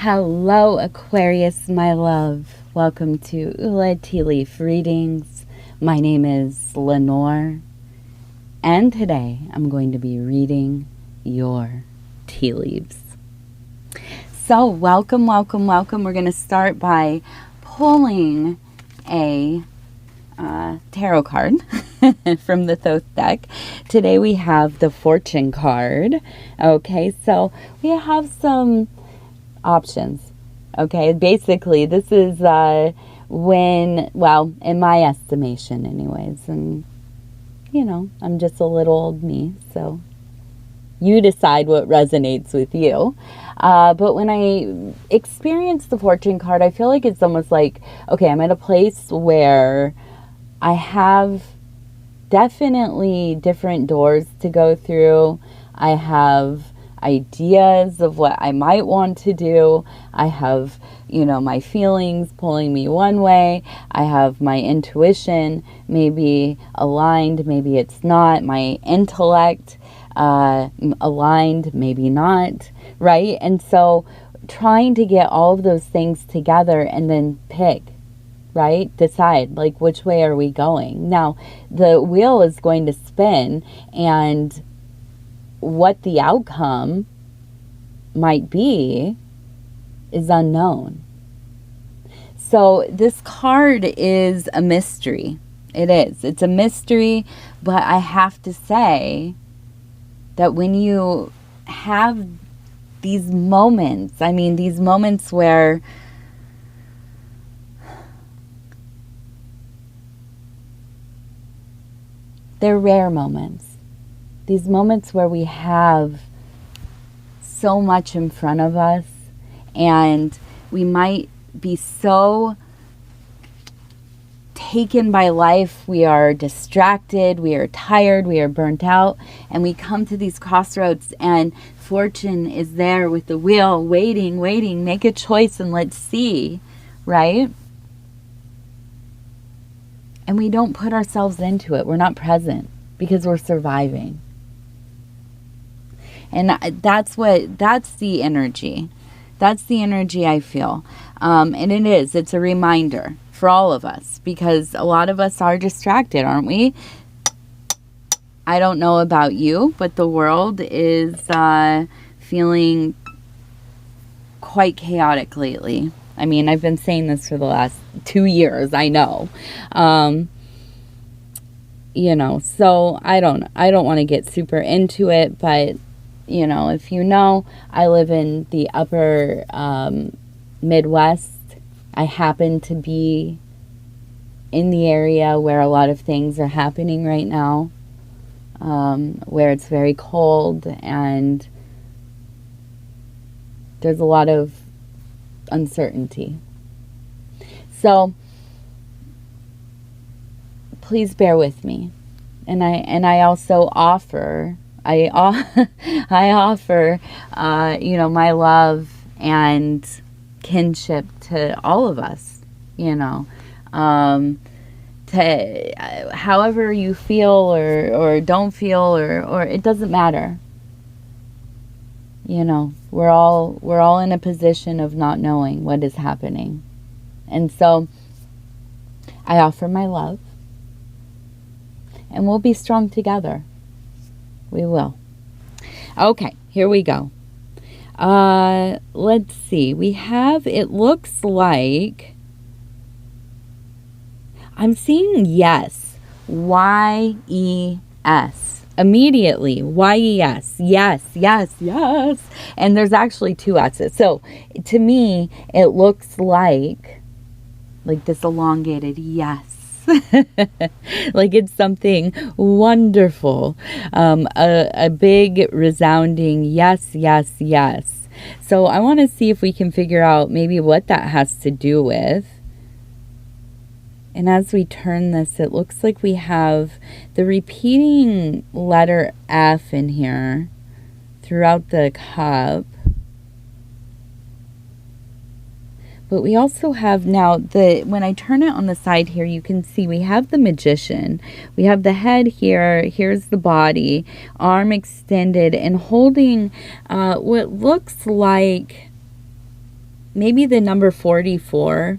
Hello, Aquarius, my love. Welcome to Ula Tea Leaf Readings. My name is Lenor, and today I'm going to be reading your tea leaves. So, welcome. We're going to start by pulling a tarot card from the Thoth deck. Today we have the Fortune card. Okay, so we have some options. Okay, basically this is when, well, in my estimation anyways, and you know, I'm just a little old me, so you decide what resonates with you. But when I experience the Fortune card, I feel like it's almost like, okay, I'm at a place where I have definitely different doors to go through. I have ideas of what I might want to do. I have, you know, my feelings pulling me one way. I have my intuition maybe aligned, maybe it's not. My intellect aligned, maybe not, right? And so trying to get all of those things together and then pick, right? Decide, like, which way are we going? Now, the wheel is going to spin, and what the outcome might be is unknown. So this card is a mystery. It is. It's a mystery, but I have to say that when you have these moments, I mean, these moments where they're rare moments. These moments where we have so much in front of us and we might be so taken by life, we are distracted, we are tired, we are burnt out, and we come to these crossroads and Fortune is there with the wheel, waiting, make a choice and let's see, right? And we don't put ourselves into it. We're not present because we're surviving. And that's the energy. That's the energy I feel. And it's a reminder for all of us, because a lot of us are distracted, aren't we? I don't know about you, but the world is feeling quite chaotic lately. I mean, I've been saying this for the last 2 years, I know. You know, so I don't want to get super into it, but you know, if you know, I live in the upper Midwest. I happen to be in the area where a lot of things are happening right now, where it's very cold and there's a lot of uncertainty. So please bear with me. And I also offer, I offer, you know, my love and kinship to all of us, you know, to however you feel or don't feel or it doesn't matter. You know, we're all in a position of not knowing what is happening. And so I offer my love. And we'll be strong together. We will. Okay, here we go. Let's see. We have, it looks like, I'm seeing yes. Y-E-S. Immediately. Y-E-S. Yes. And there's actually 2 S's. So to me, it looks like this elongated yes. Like it's something wonderful, a big resounding yes. So I want to see if we can figure out maybe what that has to do with. And as we turn this, it looks like we have the repeating letter F in here throughout the cup. But we also have now when I turn it on the side here, you can see we have the Magician. We have the head here. Here's the body, arm extended and holding what looks like maybe the number 44.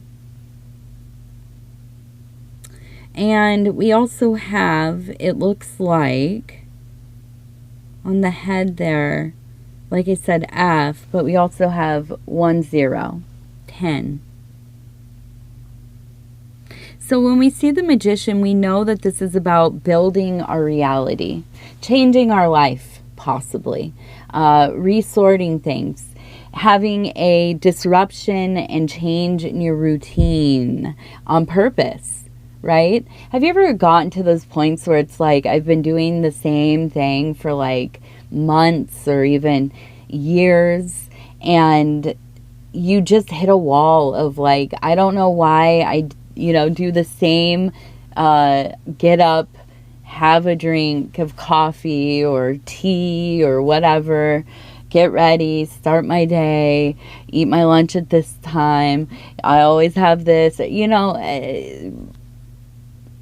And we also have, it looks like, on the head there, like I said, F, but we also have 10, 10. So when we see the Magician, we know that this is about building our reality, changing our life, possibly, resorting things, having a disruption and change in your routine on purpose, right? Have you ever gotten to those points where it's like, I've been doing the same thing for like months or even years, and you just hit a wall of like, I don't know why I do the same, get up, have a drink of coffee or tea or whatever, get ready, start my day, eat my lunch at this time. I always have this,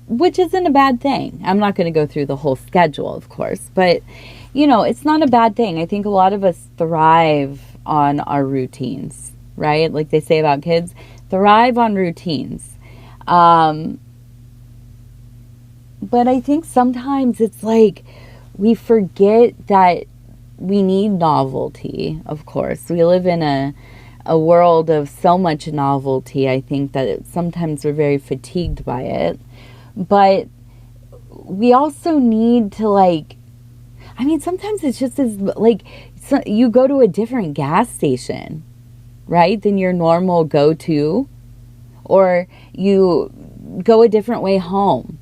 which isn't a bad thing. I'm not going to go through the whole schedule, of course, but, it's not a bad thing. I think a lot of us thrive on our routines, right? Like they say about kids, thrive on routines. But I think sometimes it's like we forget that we need novelty, of course. We live in a world of so much novelty, I think, that sometimes we're very fatigued by it. But we also need to sometimes it's just as so you go to a different gas station, right, than your normal go-to, or you go a different way home.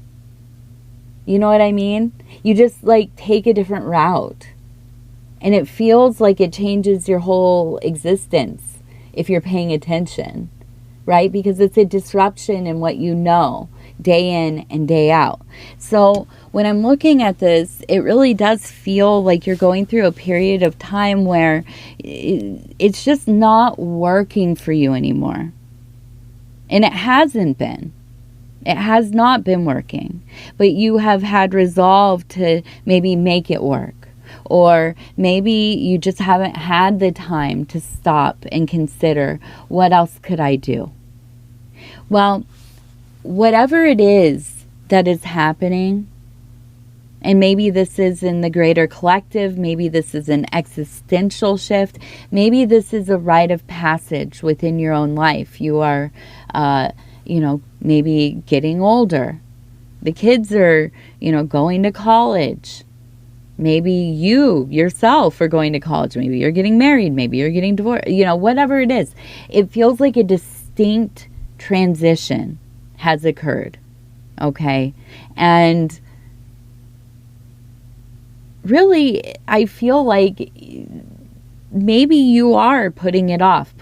You know what I mean? You just take a different route. And it feels like it changes your whole existence if you're paying attention, right? Because it's a disruption in what you know, day in and day out. So when I'm looking at this, it really does feel like you're going through a period of time where it's just not working for you anymore. And it hasn't been. It has not been working. But you have had resolve to maybe make it work. Or maybe you just haven't had the time to stop and consider, what else could I do? Well, whatever it is that is happening, and maybe this is in the greater collective, maybe this is an existential shift, maybe this is a rite of passage within your own life. You are, maybe getting older. The kids are, going to college. Maybe you yourself are going to college. Maybe you're getting married. Maybe you're getting divorced. Whatever it is. It feels like a distinct transition has occurred. Okay? And really, I feel like maybe you are putting it off.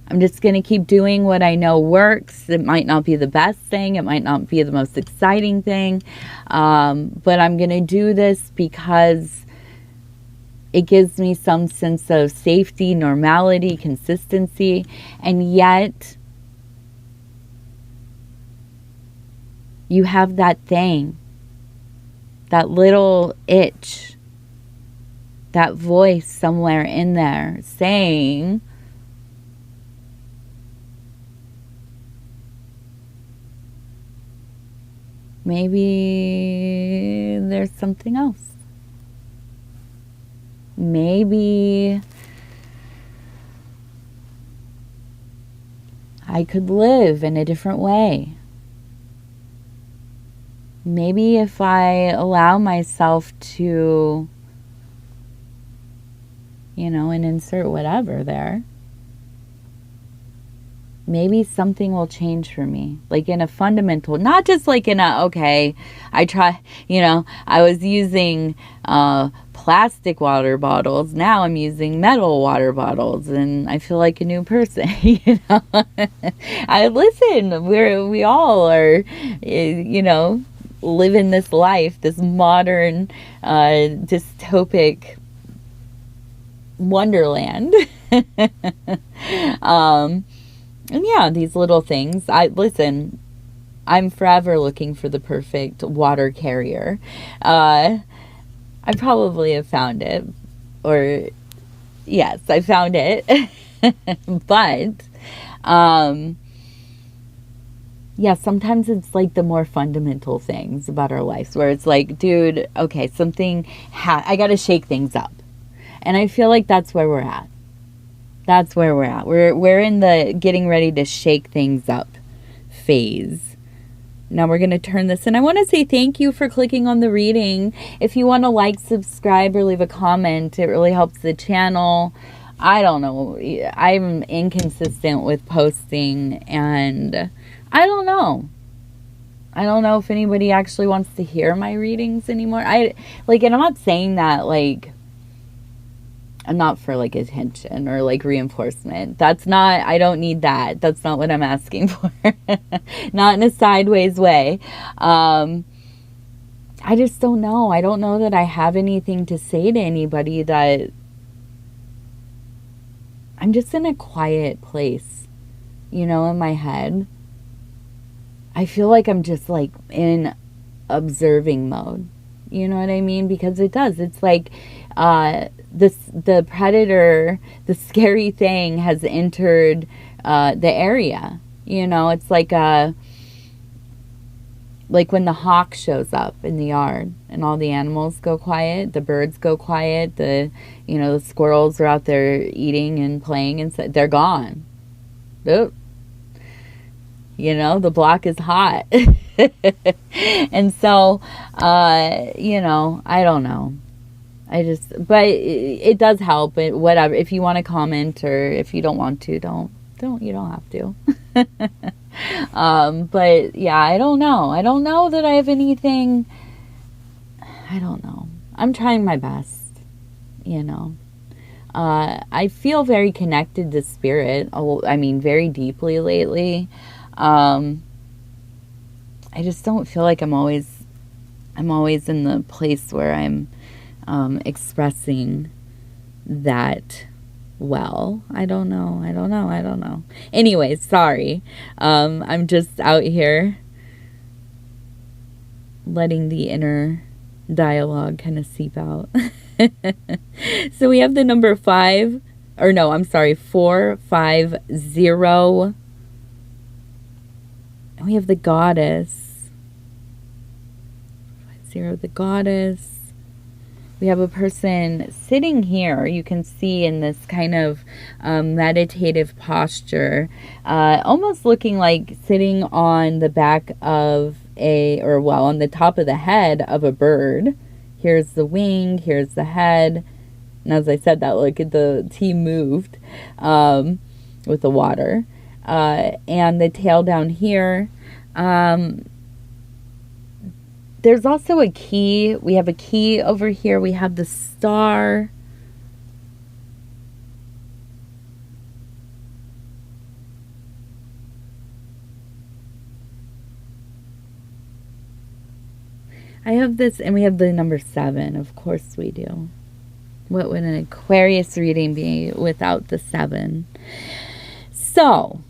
I'm just going to keep doing what I know works. It might not be the best thing. It might not be the most exciting thing. But I'm going to do this because it gives me some sense of safety, normality, consistency. And yet, you have that thing, that little itch, that voice somewhere in there saying, maybe there's something else. Maybe I could live in a different way. Maybe if I allow myself to, and insert whatever there, maybe something will change for me, in a fundamental, not just in a, okay, I try, I was using plastic water bottles. Now I'm using metal water bottles and I feel like a new person, I listen, we all are, living this life, this modern, dystopic wonderland. And yeah, these little things. I'm forever looking for the perfect water carrier. I probably have found it. Or, yes, I found it. But, yeah, sometimes it's like the more fundamental things about our lives where it's like, dude, okay, I got to shake things up. And I feel like that's where we're at. That's where we're at. We're in the getting ready to shake things up phase. Now we're going to turn this, and I want to say thank you for clicking on the reading. If you want to like, subscribe, or leave a comment, it really helps the channel. I don't know. I'm inconsistent with posting, and I don't know. I don't know if anybody actually wants to hear my readings anymore. And I'm not saying that, like, I'm not for, like, attention or, like, reinforcement. I don't need that. That's not what I'm asking for. Not in a sideways way. I just don't know. I don't know that I have anything to say to anybody. That I'm just in a quiet place, in my head. I feel like I'm just, like, in observing mode. You know what I mean? Because it does. It's like the predator, the scary thing has entered the area. It's like when the hawk shows up in the yard and all the animals go quiet, the birds go quiet, the squirrels are out there eating and playing, and they're gone. Oop. The block is hot. And so, I don't know. But it does help. Whatever. If you want to comment, or if you don't want to, you don't have to. But yeah, I don't know. I don't know that I have anything. I don't know. I'm trying my best, I feel very connected to spirit. Very deeply lately. I just don't feel like I'm always in the place where I'm expressing that well. I don't know. Anyways, sorry. I'm just out here letting the inner dialogue kind of seep out. So we have the number 450. And we have the goddess. 50, the goddess. We have a person sitting here, you can see, in this kind of meditative posture, almost looking like sitting on the back of on the top of the head of a bird. Here's the wing, here's the head. And as I said that, look at the T moved with the water. And the tail down here. There's also a key. We have a key over here. We have the star. I have this, and we have the number 7. Of course we do. What would an Aquarius reading be without the 7? So,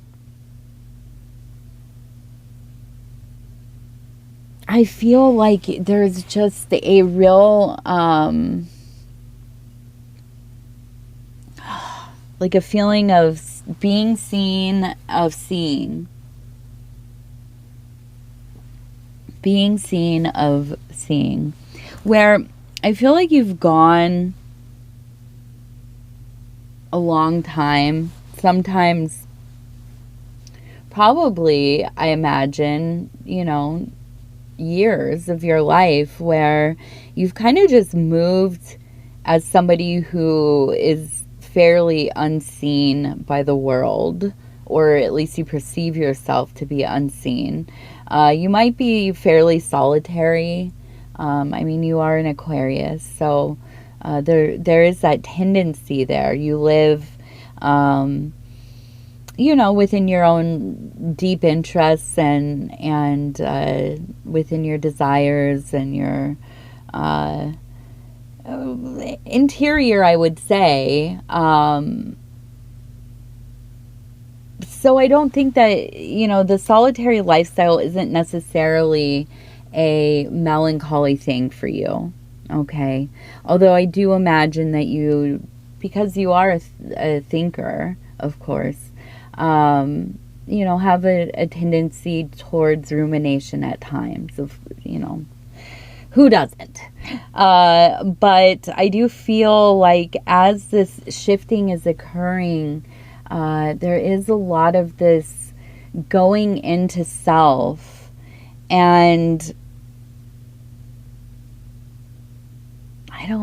I feel like there's just a real, like a feeling of being seen, of seeing. Being seen, of seeing. Where I feel like you've gone a long time, sometimes, probably, I imagine, years of your life where you've kind of just moved as somebody who is fairly unseen by the world, or at least you perceive yourself to be unseen. You might be fairly solitary. You are an Aquarius, so there is that tendency there. You live within your own deep interests and within your desires and your interior, I would say. So I don't think that, the solitary lifestyle isn't necessarily a melancholy thing for you, okay? Although I do imagine that because you are a thinker, of course, have a tendency towards rumination at times of, who doesn't? But I do feel like as this shifting is occurring, there is a lot of this going into self, and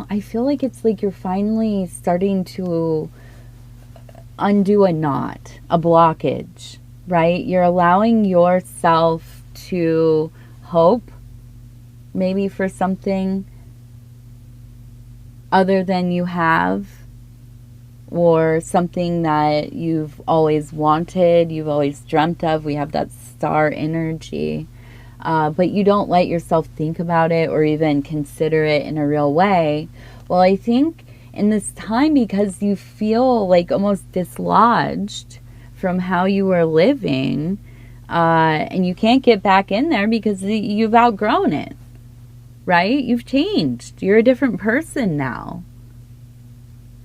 I feel like it's like you're finally starting to undo a knot, a blockage, right? You're allowing yourself to hope maybe for something other than you have, or something that you've always wanted, you've always dreamt of. We have that star energy. But you don't let yourself think about it or even consider it in a real way. Well, I think in this time, because you feel like almost dislodged from how you were living, and you can't get back in there because you've outgrown it, right? You've changed. You're a different person now.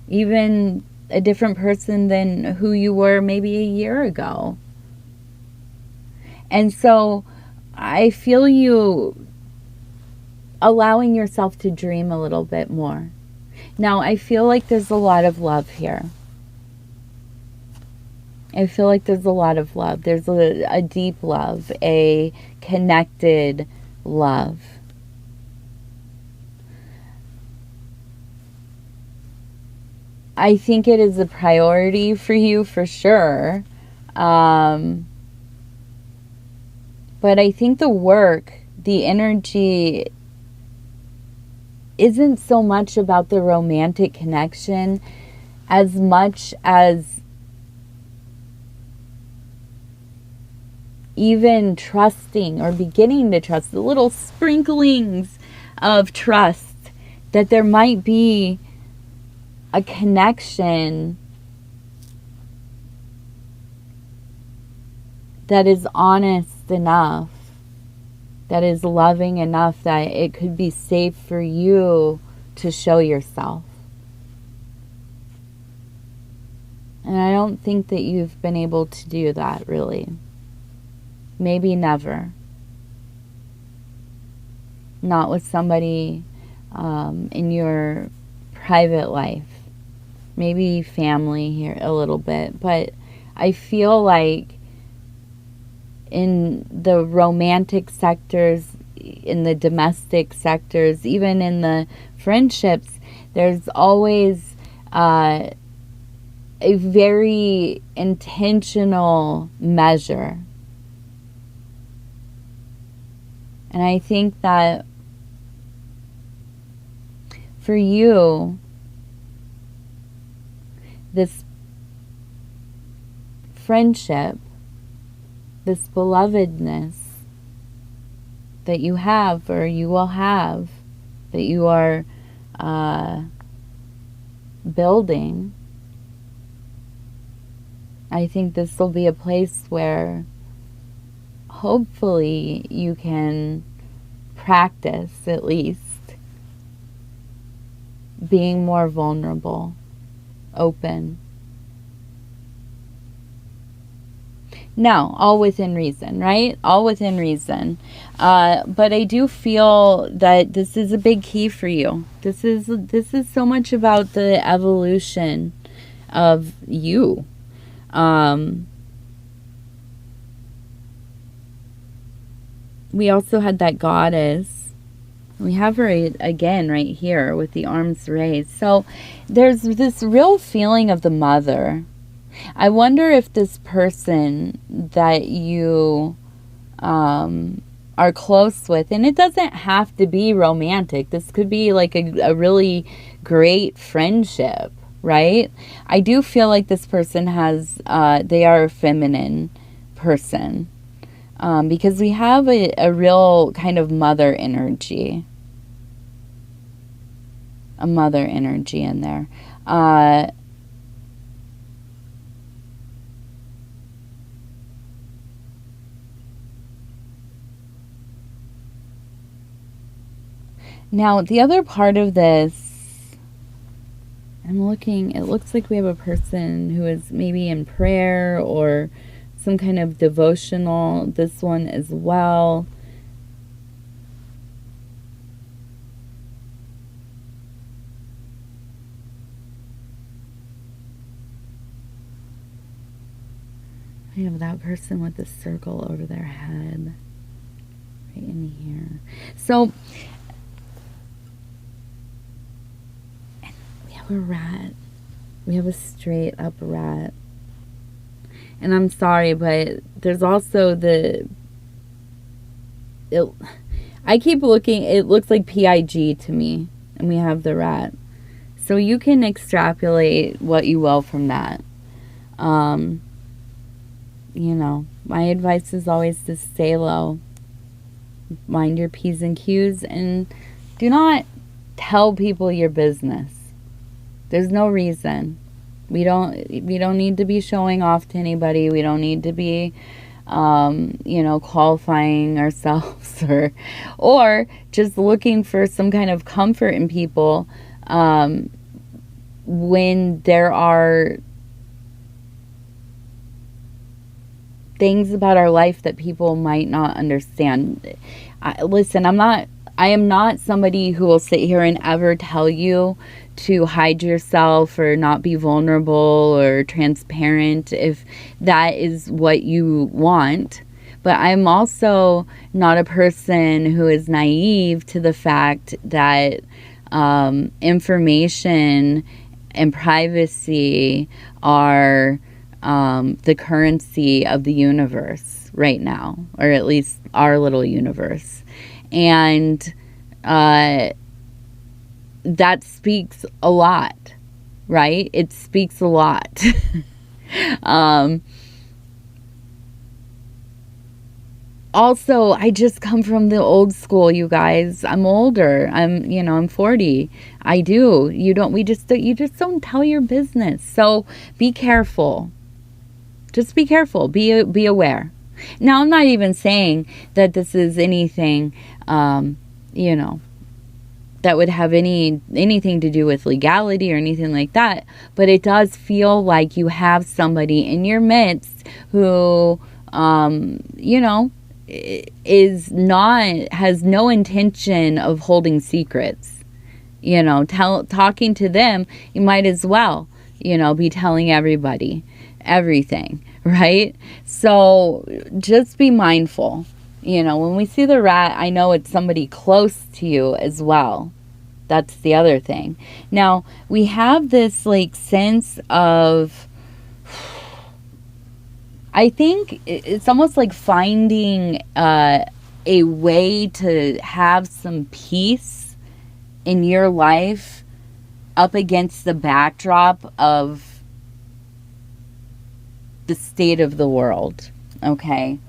Even a different person than who you were maybe a year ago. And so I feel you allowing yourself to dream a little bit more. Now, I feel like there's a lot of love here. I feel like there's a lot of love. There's a deep love, a connected love. I think it is a priority for you for sure. But I think the work, the energy, isn't so much about the romantic connection as much as even trusting or beginning to trust, the little sprinklings of trust that there might be a connection that is honest enough, that is loving enough, that it could be safe for you to show yourself. And I don't think that you've been able to do that, really. Maybe never. Not with somebody in your private life. Maybe family here a little bit. But I feel like in the romantic sectors, in the domestic sectors, even in the friendships, there's always a very intentional measure. And I think that for you, this friendship, this belovedness that you have or you will have, that you are building, I think this will be a place where hopefully you can practice at least being more vulnerable, open. Now, all within reason, right? All within reason. But I do feel that this is a big key for you. This is so much about the evolution of you. We also had that goddess. We have her again right here with the arms raised. So there's this real feeling of the mother. I wonder if this person that you are close with, and it doesn't have to be romantic. This could be like a really great friendship, right? I do feel like this person has, they are a feminine person. Because we have a real kind of mother energy. A mother energy in there. Now, the other part of this, I'm looking, it looks like we have a person who is maybe in prayer or some kind of devotional. This one as well. We have that person with the circle over their head right in here. So we have a rat. We have a straight up rat. And I'm sorry, but there's also I keep looking, it looks like PIG to me. And we have the rat. So you can extrapolate what you will from that. You know, my advice is always to stay low. Mind your P's and Q's, and do not tell people your business. There's no reason. We don't need to be showing off to anybody. We don't need to be you know, qualifying ourselves or just looking for some kind of comfort in people when there are things about our life that people might not understand. Listen, I am not somebody who will sit here and ever tell you to hide yourself or not be vulnerable or transparent if that is what you want. But I'm also not a person who is naive to the fact that information and privacy are the currency of the universe right now, or at least our little universe. And that speaks a lot, right? It speaks a lot. Also, I just come from the old school, you guys. I'm older. I'm 40. You just don't tell your business. So be careful. Just be careful. Be aware. Now, I'm not even saying that this is anything, that would have anything to do with legality or anything like that. But it does feel like you have somebody in your midst who, has no intention of holding secrets. Talking to them, you might as well, be telling everybody everything, right? So just be mindful. When we see the rat, I know it's somebody close to you as well. That's the other thing. Now, we have this sense of, I think it's almost like finding a way to have some peace in your life up against the backdrop of the state of the world, okay?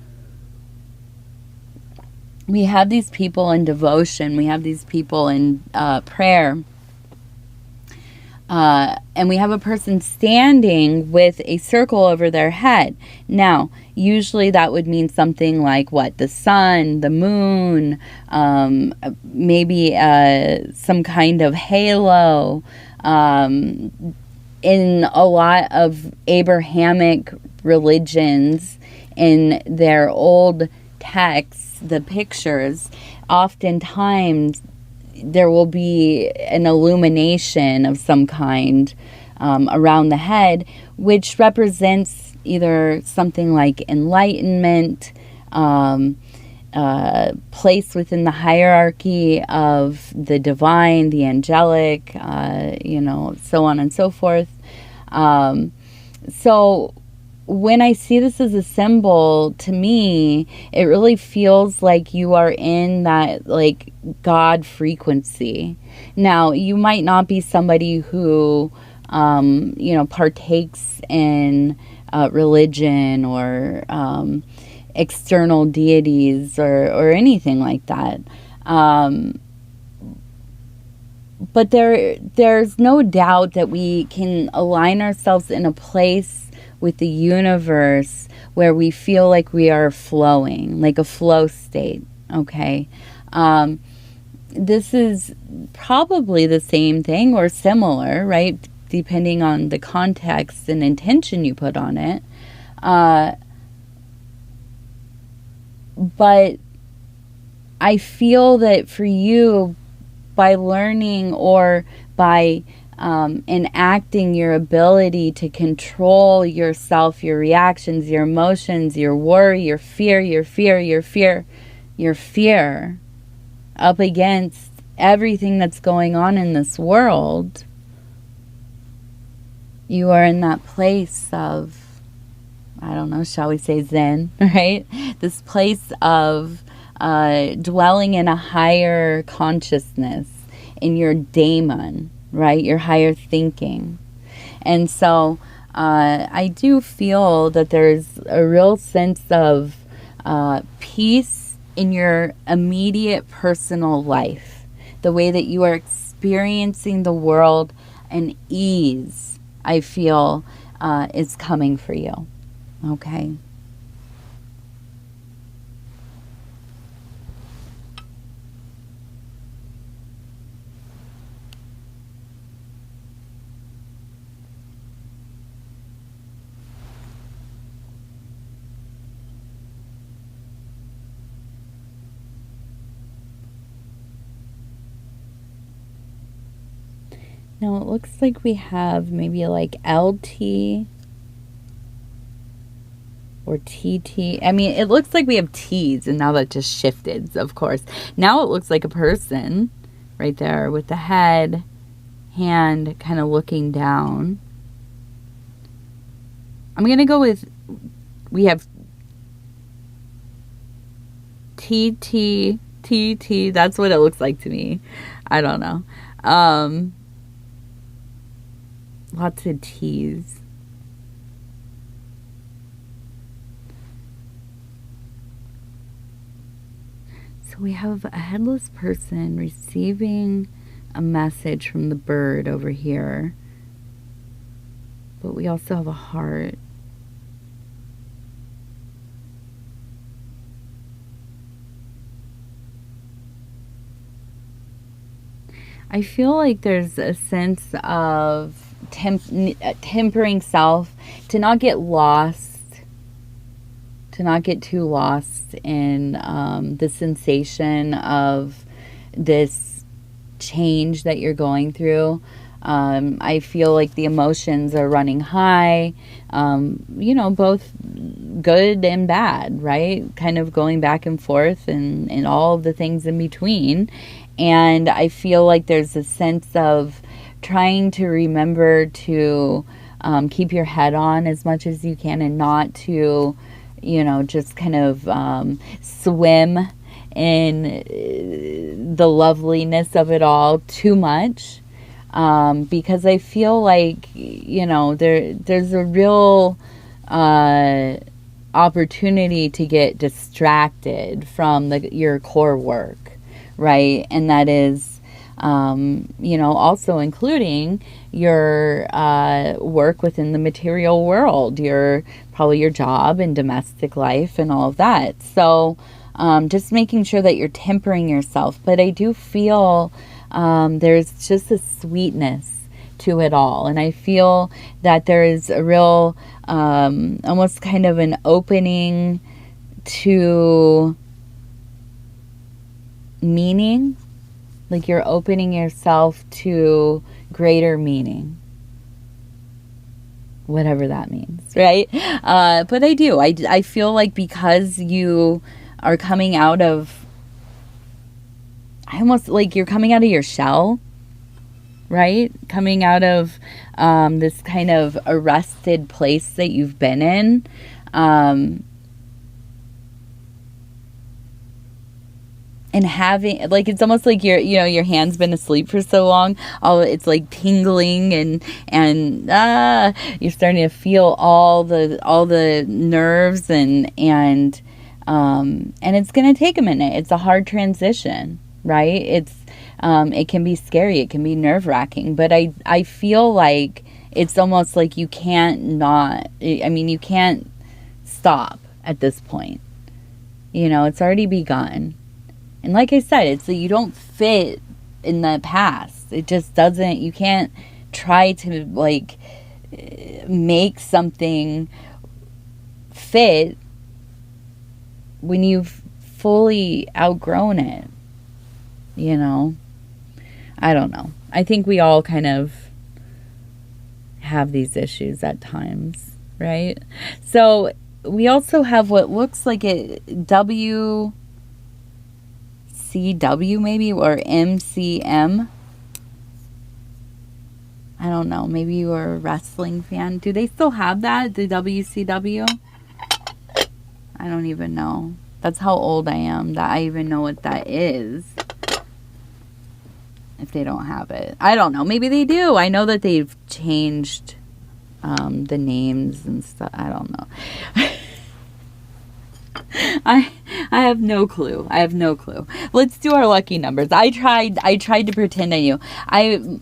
We have these people in devotion. We have these people in prayer. And we have a person standing with a circle over their head. Now, usually that would mean something like what? The sun, the moon, maybe some kind of halo. In a lot of Abrahamic religions, in their old texts, the pictures, oftentimes there will be an illumination of some kind around the head, which represents either something like enlightenment, place within the hierarchy of the divine, the angelic, so on and so forth. So when I see this as a symbol, to me, it really feels like you are in that God frequency. Now, you might not be somebody who, partakes in religion or external deities or anything like that. But there's no doubt that we can align ourselves in a place with the universe where we feel like we are flowing, like a flow state, okay? This is probably the same thing or similar, right? depending on the context and intention you put on it. But I feel that for you, by learning or by enacting your ability to control yourself, your reactions, your emotions, your worry, your fear up against everything that's going on in this world, you are in that place of, I don't know, shall we say Zen, right? This place of dwelling in a higher consciousness, in your daemon, right? Your higher thinking. And so I do feel that there's a real sense of peace in your immediate personal life. The way that you are experiencing the world, and ease, I feel, is coming for you. Okay? Now it looks like we have maybe like LT or TT. I mean, it looks like we have T's, and now that just shifted, of course. Now it looks like a person right there with the head, hand kind of looking down. I'm going to go with, we have TT, TT. That's what it looks like to me. I don't know. Lots of T's. So we have a headless person receiving a message from the bird over here. But we also have a heart. I feel like there's a sense of tempering self, to not get lost, to not get too lost in the sensation of this change that you're going through. I feel like the emotions are running high, both good and bad, right? Kind of going back and forth and all of the things in between. And I feel like there's a sense of trying to remember to keep your head on as much as you can, and not to, just kind of swim in the loveliness of it all too much. Because I feel like, there's a real opportunity to get distracted from your core work, right? And that is, also including your work within the material world, probably your job and domestic life and all of that. So just making sure that you're tempering yourself. But I do feel there's just a sweetness to it all. And I feel that there is a real, almost kind of an opening to meaning. Like you're opening yourself to greater meaning. Whatever that means, right? But I do. I feel like because you are coming out of, I almost like you're coming out of your shell, right? Coming out of this kind of arrested place that you've been in. And having, like, it's almost like your hand's been asleep for so long. It's like tingling, and you're starting to feel all the nerves, and it's going to take a minute. It's a hard transition, right? It can be scary. It can be nerve-wracking. But I feel like it's almost like you can't stop at this point. It's already begun. And like I said, it's that you don't fit in the past. It just doesn't, you can't try to like make something fit when you've fully outgrown it, you know? I don't know. I think we all kind of have these issues at times, right? So we also have what looks like a WCW maybe, or MCM. I don't know. Maybe you are a wrestling fan. Do they still have that? The WCW? I don't even know. That's how old I am, that I even know what that is. If they don't have it. I don't know. Maybe they do. I know that they've changed the names and stuff. I don't know. I have no clue. I have no clue. Let's do our lucky numbers. I tried to pretend I knew.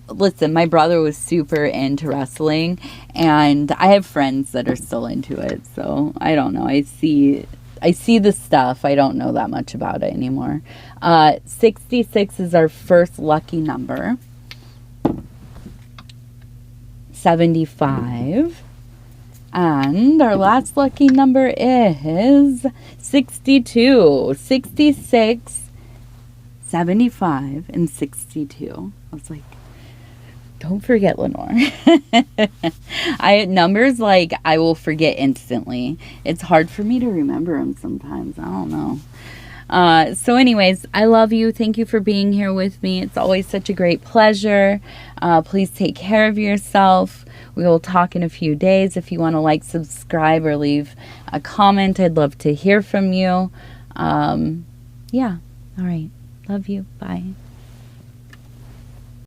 Listen, my brother was super into wrestling, and I have friends that are still into it. So I don't know. I see the stuff. I don't know that much about it anymore. 66 is our first lucky number. 75. And our last lucky number is 62. 66, 75, and 62. I was like, don't forget, Lenore. Numbers, like, I will forget instantly. It's hard for me to remember them sometimes. I don't know. So anyways, I love you. Thank you for being here with me. It's always such a great pleasure. Please take care of yourself. We will talk in a few days. If you want to like, subscribe, or leave a comment, I'd love to hear from you. Yeah. All right. Love you. Bye.